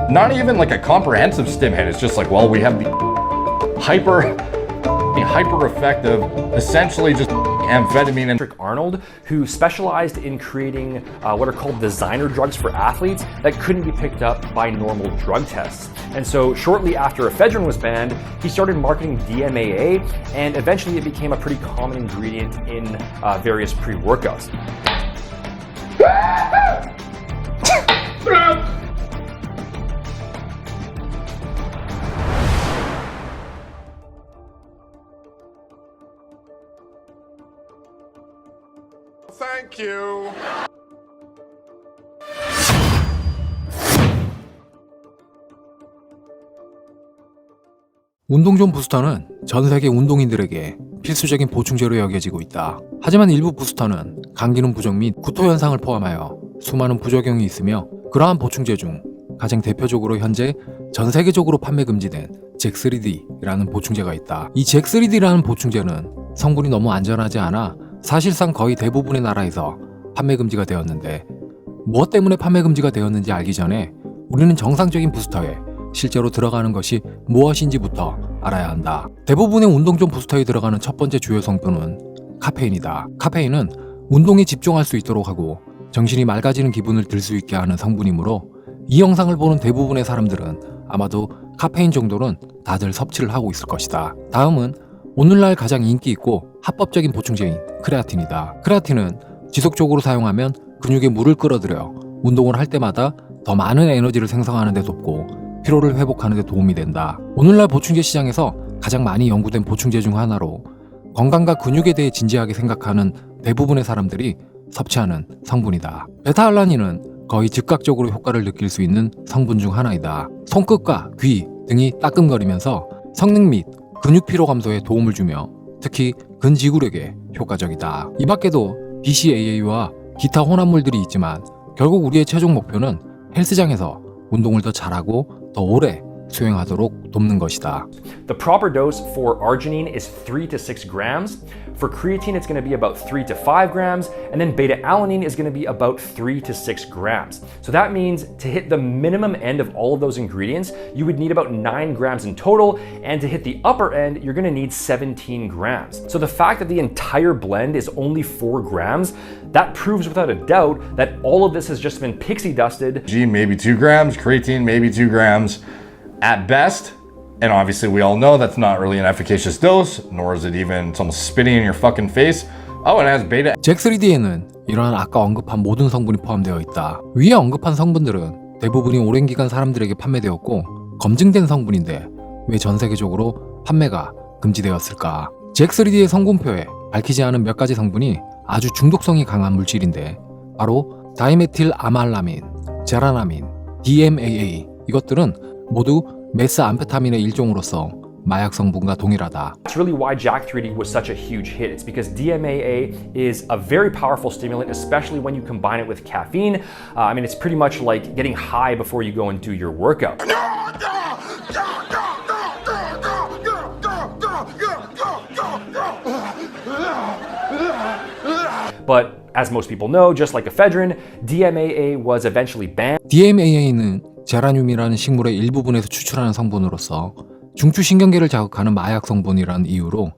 Not even like a comprehensive stim hit. It's just like, well, we have the hyper effective, essentially just amphetamine. And Arnold, who specialized in creating what are called designer drugs for athletes that couldn't be picked up by normal drug tests. And so shortly after ephedrine was banned, he started marketing DMAA, and eventually it became a pretty common ingredient in various pre-workouts. Thank you. 운동존 부스터는 전 세계 운동인들에게 필수적인 보충제로 여겨지고 있다. 하지만 일부 부스터는 감기능 부족 및 구토 현상을 포함하여 수많은 부작용이 있으며 그러한 보충제 중 가장 대표적으로 현재 전 세계적으로 판매 금지된 잭3D라는 보충제가 있다. 이 잭3D라는 보충제는 성분이 너무 안전하지 않아 사실상 거의 대부분의 나라에서 판매 금지가 되었는데, 무엇 때문에 판매 금지가 되었는지 알기 전에 우리는 정상적인 부스터에 실제로 들어가는 것이 무엇인지부터 알아야 한다. 대부분의 운동존 부스터에 들어가는 첫 번째 주요 성분은 카페인이다. 카페인은 운동에 집중할 수 있도록 하고 정신이 맑아지는 기분을 들 수 있게 하는 성분이므로 이 영상을 보는 대부분의 사람들은 아마도 카페인 정도는 다들 섭취를 하고 있을 것이다. 다음은 오늘날 가장 인기 있고 합법적인 보충제인 크레아틴이다. 크레아틴은 지속적으로 사용하면 근육에 물을 끌어들여 운동을 할 때마다 더 많은 에너지를 생성하는 데 돕고 피로를 회복하는 데 도움이 된다. 오늘날 보충제 시장에서 가장 많이 연구된 보충제 중 하나로 건강과 근육에 대해 진지하게 생각하는 대부분의 사람들이 섭취하는 성분이다. 베타알라닌은 거의 즉각적으로 효과를 느낄 수 있는 성분 중 하나이다. 손끝과 귀 등이 따끔거리면서 성능 및 근육 피로 감소에 도움을 주며 특히 근지구력에 효과적이다. 이 밖에도 BCAA와 기타 혼합물들이 있지만 결국 우리의 최종 목표는 헬스장에서 운동을 더 잘하고 더 오래 수행하도록 돕는 것이다. The proper dose for arginine is 3 to 6 grams. For creatine, it's going to be about 3 to 5 grams, and then beta-alanine is going to be about 3 to 6 grams. So that means to hit the minimum end of all of those ingredients, you would need about 9 grams in total, and to hit the upper end, you're going to need 17 grams. So the fact that the entire blend is only 4 grams, that proves without a doubt that all of this has just been pixie dusted. G, maybe 2 grams, creatine, maybe 2 grams at best. And obviously we all know that's not really an efficacious dose, nor is it even, it's almost spitting in your fucking face. Oh, and it has beta. 잭3D에는 이러한 아까 언급한 모든 성분이 포함되어 있다. 위에 언급한 성분들은 대부분이 오랜 기간 사람들에게 판매되었고 검증된 성분인데 왜 전 세계적으로 판매가 금지되었을까? 잭3D의 성분표에 밝히지 않은 몇 가지 성분이 아주 중독성이 강한 물질인데 바로 다이메틸 아말라민, 제라나민, DMAA 이것들은 모두 메스암페타민의 일종으로서 마약 성분과 동일하다. That's really why JAK3D was such a huge hit. It's because DMAA is a very powerful stimulant, especially when you combine it with caffeine. I mean, it's pretty much like getting high before you go and do your workout. But as most people know, just like ephedrine, DMAA was eventually banned. DMAA는 제라늄이라는 식물의 일부분에서 추출하는 성분으로서 중추신경계를 자극하는 마약 성분이라는 이유로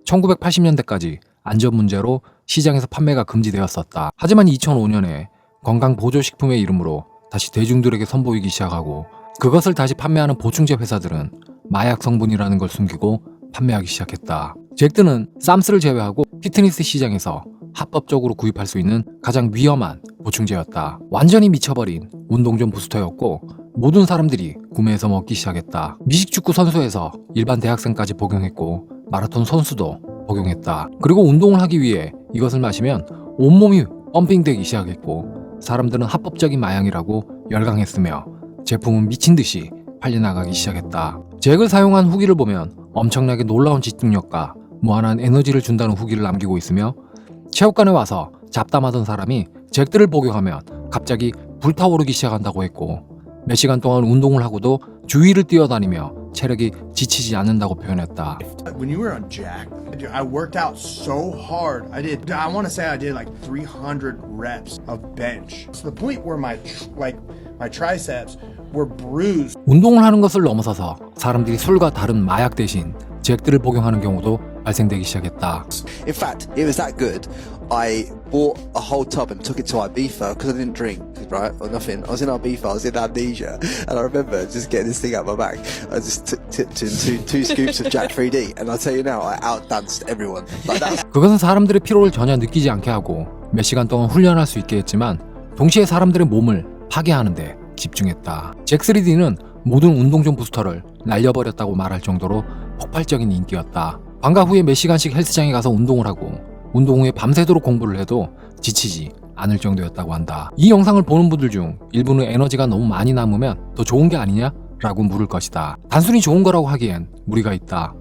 1980년대까지 안전 문제로 시장에서 판매가 금지되었었다. 하지만 2005년에 건강보조식품의 이름으로 다시 대중들에게 선보이기 시작하고 그것을 다시 판매하는 보충제 회사들은 마약 성분이라는 걸 숨기고 판매하기 시작했다. 잭드는 쌈스를 제외하고 피트니스 시장에서 합법적으로 구입할 수 있는 가장 위험한 보충제였다. 완전히 미쳐버린 운동존 부스터였고 모든 사람들이 구매해서 먹기 시작했다. 미식축구 선수에서 일반 대학생까지 복용했고 마라톤 선수도 복용했다. 그리고 운동을 하기 위해 이것을 마시면 온몸이 펌핑되기 시작했고 사람들은 합법적인 마약이라고 열광했으며 제품은 미친듯이 팔려나가기 시작했다. 잭을 사용한 후기를 보면 엄청나게 놀라운 집중력과 무한한 에너지를 준다는 후기를 남기고 있으며 체육관에 와서 잡담하던 사람이 잭들을 복용하면 갑자기 불타오르기 시작한다고 했고 몇 시간 동안 운동을 하고도 주위를 뛰어다니며 체력이 지치지 않는다고 표현했다. When you were on Jack, I worked out so hard. I want to say I did like 300 reps of bench. To the point where my triceps were bruised. 운동을 하는 것을 넘어서서 사람들이 술과 다른 마약 대신 잭들을 복용하는 경우도 발생되기 시작했다. In fact, it was that good. I bought a whole tub and took it to Ibiza because I didn't drink, right, or nothing. I was in Ibiza, I was in amnesia, and I remember just getting this thing out of my bag. I just tipped in two scoops of Jack 3D, and I'll tell you now, I outdanced everyone. Like that. 그것은 사람들의 피로를 전혀 느끼지 않게 하고 몇 시간 동안 훈련할 수 있게 했지만 동시에 사람들의 몸을 파괴하는 데 집중했다. 잭3D는 모든 운동존 부스터를 날려버렸다고 말할 정도로 폭발적인 인기였다. 방과 후에 몇 시간씩 헬스장에 가서 운동을 하고 운동 후에 밤새도록 공부를 해도 지치지 않을 정도였다고 한다. 이 영상을 보는 분들 중 일부는 에너지가 너무 많이 남으면 더 좋은 게 아니냐? 라고 물을 것이다. 단순히 좋은 거라고 하기엔 무리가 있다.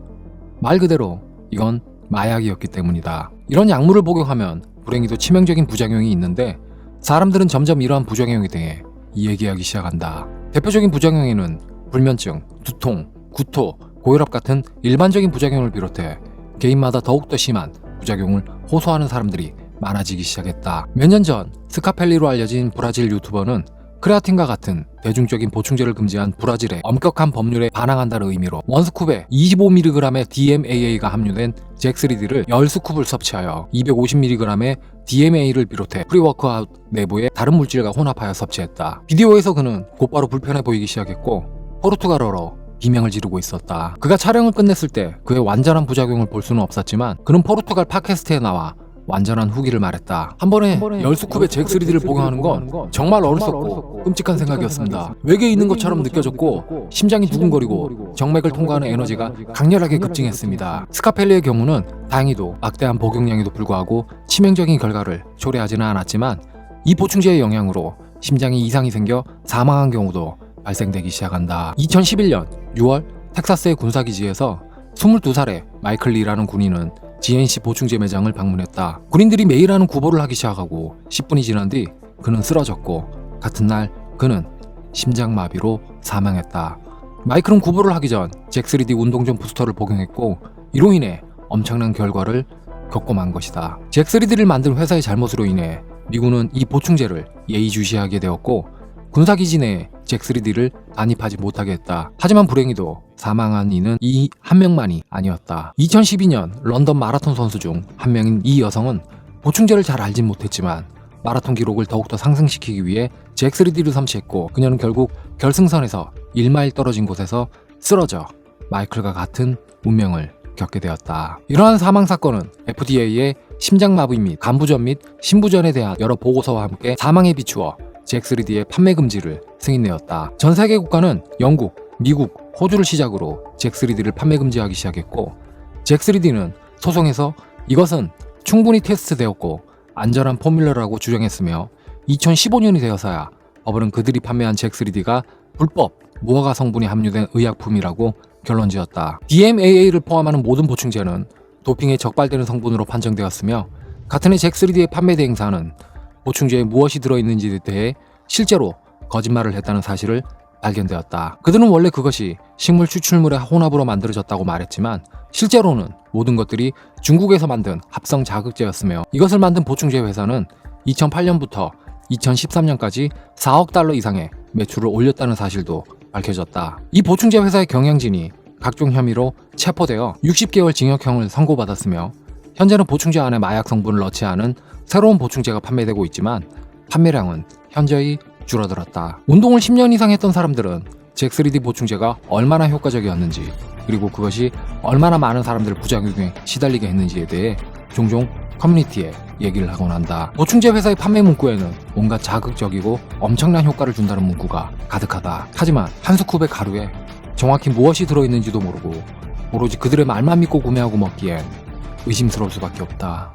말 그대로 이건 마약이었기 때문이다. 이런 약물을 복용하면 불행히도 치명적인 부작용이 있는데 사람들은 점점 이러한 부작용에 대해 이야기하기 시작한다. 대표적인 부작용에는 불면증, 두통, 구토, 고혈압 같은 일반적인 부작용을 비롯해 개인마다 더욱더 심한 부작용을 호소하는 사람들이 많아지기 시작했다. 몇 년 전 스카펠리로 알려진 브라질 유튜버는 크레아틴과 같은 대중적인 보충제를 금지한 브라질의 엄격한 법률에 반항한다는 의미로 원스쿱에 25mg의 DMAA가 함유된 잭3D를 10스쿱을 섭취하여 250mg의 DMA를 비롯해 프리워크아웃 내부에 다른 물질과 혼합하여 섭취했다. 비디오에서 그는 곧바로 불편해 보이기 시작했고 포르투갈어로 비명을 지르고 있었다. 그가 촬영을 끝냈을 때 그의 완전한 부작용을 볼 수는 없었지만 그는 포르투갈 팟캐스트에 나와 완전한 후기를 말했다. 한 번에 10스쿱의 잭3D를 복용하는 건 정말 어리석고 끔찍한 생각이었습니다. 외계에 있는 것처럼 느껴졌고 심장이 두근거리고 정맥을 통과하는 에너지가 강렬하게 급증했습니다. 스카펠리의 경우는 다행히도 막대한 복용량에도 불구하고 치명적인 결과를 초래하지는 않았지만 이 보충제의 영향으로 심장에 이상이 생겨 사망한 경우도 발생되기 시작한다. 2011년 6월 텍사스의 군사기지에서 22살의 마이클 리라는 군인은 GNC 보충제 매장을 방문했다. 군인들이 매일 하는 구보를 하기 시작하고 10분이 지난 뒤 그는 쓰러졌고 같은 날 그는 심장마비로 사망했다. 마이클은 구보를 하기 전 잭3D 운동전 부스터를 복용했고 이로 인해 엄청난 결과를 겪고 만 것이다. 잭3D를 만든 회사의 잘못으로 인해 미군은 이 보충제를 예의주시하게 되었고 군사기지 내에 잭3D를 반입하지 못하게 했다. 하지만 불행히도 사망한 이는 이 한 명만이 아니었다. 2012년 런던 마라톤 선수 중 한 명인 이 여성은 보충제를 잘 알진 못했지만 마라톤 기록을 더욱더 상승시키기 위해 잭3D를 섭취했고 그녀는 결국 결승선에서 1마일 떨어진 곳에서 쓰러져 마이클과 같은 운명을 겪게 되었다. 이러한 사망 사건은 FDA의 심장마비 및 간부전 및 신부전에 대한 여러 보고서와 함께 사망에 비추어 잭3D의 판매 금지를 승인내었다. 전 세계 국가는 영국, 미국, 호주를 시작으로 잭3D를 판매 금지하기 시작했고 잭3D는 소송에서 이것은 충분히 테스트되었고 안전한 포뮬러라고 주장했으며 2015년이 되어서야 법원은 그들이 판매한 잭3D가 불법 무허가 성분이 함유된 의약품이라고 결론지었다. DMAA를 포함하는 모든 보충제는 도핑에 적발되는 성분으로 판정되었으며 같은 해 잭3D의 판매 대행사는 보충제에 무엇이 들어있는지에 대해 실제로 거짓말을 했다는 사실을 발견되었다. 그들은 원래 그것이 식물 추출물의 혼합으로 만들어졌다고 말했지만 실제로는 모든 것들이 중국에서 만든 합성 자극제였으며 이것을 만든 보충제 회사는 2008년부터 2013년까지 4억 달러 이상의 매출을 올렸다는 사실도 밝혀졌다. 이 보충제 회사의 경영진이 각종 혐의로 체포되어 60개월 징역형을 선고받았으며 현재는 보충제 안에 마약 성분을 넣지 않은 새로운 보충제가 판매되고 있지만 판매량은 현저히 줄어들었다. 운동을 10년 이상 했던 사람들은 잭3D 보충제가 얼마나 효과적이었는지 그리고 그것이 얼마나 많은 사람들을 부작용에 시달리게 했는지에 대해 종종 커뮤니티에 얘기를 하곤 한다. 보충제 회사의 판매 문구에는 온갖 자극적이고 엄청난 효과를 준다는 문구가 가득하다. 하지만 한 스쿱의 가루에 정확히 무엇이 들어있는지도 모르고 오로지 그들의 말만 믿고 구매하고 먹기엔 의심스러울 수밖에 없다.